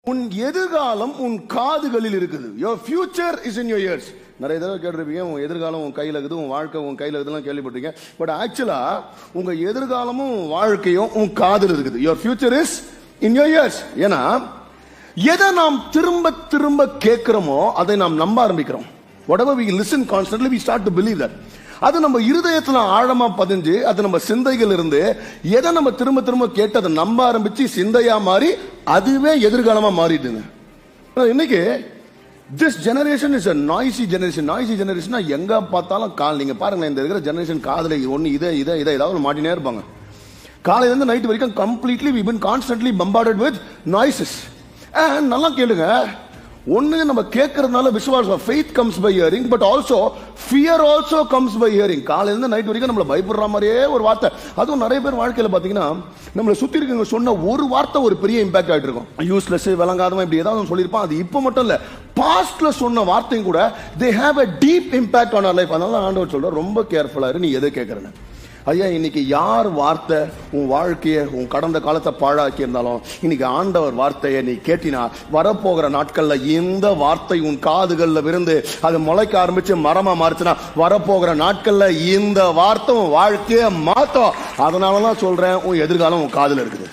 உன் எதிர்காலம் உன் காதுகளில் இருக்குது. Your future is in your ears. நிறைய தடவை கேட்டிருப்பீங்க, உன் எதிர்காலம் உன் கையில் இருக்குது, உன் வாழ்க்கை உன் கையில் இருக்குதுலாம் கேள்விப்பட்டிருக்கீங்க. பட் ஆக்சுவலா உங்க எதிர்காலமும் வாழ்க்கையும் உன் காதில் இருக்குது. Your future is in your ears. ஏன்னா எதை நாம் திரும்ப திரும்ப கேட்கிறோமோ அதை நாம் நம்ப ஆரம்பிக்கிறோம். Whatever we listen constantly, we start to believe that. அது நம்ம இருதயத்துல ஆழமா பதிஞ்சு அது நம்ம சிந்தைகள் இருந்து எதை நம்ம திரும்ப திரும்ப கேட்டு அதை நம்ப ஆரம்பிச்சு சிந்தையா மாறி அதுவே எதிர்காலமா மாறிடுங்க. இன்னைக்கு this generation is a noisy generation. Noisy generation எங்க பார்த்தாலும் நீங்க பாருங்க, இந்த இருக்கிற ஜெனரேஷன் காதுல ஒன்னு இதை ஏதாவது மாட்டினே இருப்பாங்க. காலையில இருந்து நைட் வரைக்கும் completely we been constantly bombarded with noises. நல்லா கேளுங்க, ஒண்ணு நம்ம கேட்கறதுனால விசுவாசம், faith comes by hearing, but also fear also comes by hearing. காலையில இருந்து நைட் வரைக்கும் நம்மள பயப்படுற மாதிரியே ஒரு வார்த்தை. அதுவும் நிறைய பேர் வாழ்க்கையில பாத்தீங்கன்னா நம்மள சுத்தி இருக்கவங்க சொன்ன ஒரு வார்த்தை ஒரு பெரிய இம்பாக்ட் ஆயிட்டு இருக்கும். யூஸ்லெஸ், விளங்காதவன், இப்படி ஏதாவது சொல்லியிருப்பான். அது இப்ப மட்டும் இல்ல, பாஸ்ட்ல சொன்ன வார்த்தையும் கூட they have a deep impact on our life. அதனால ஆண்டவர் சொல்ற ரொம்ப கேர்ஃபுல்லா இரு, நீ எதை கேட்கறன்னு. ஐயா, இன்னைக்கு யார் வார்த்தை உன் வாழ்க்கையை உன் கடந்த காலத்தை பாழாக்கி இருந்தாலும் இன்னைக்கு ஆண்டவர் வார்த்தையை நீ கேட்டினா வரப்போகிற நாட்கள்ல இந்த வார்த்தை உன் காதுகள்ல விருந்து அது முளைக்க ஆரம்பிச்சு மரமா மாறுச்சுன்னா வரப்போகிற நாட்கள்ல இந்த வார்த்தை உன் வாழ்க்கையை மாத்தும். அதனாலதான் சொல்றேன், உன் எதிர்காலம் உன் காதுல இருக்குது.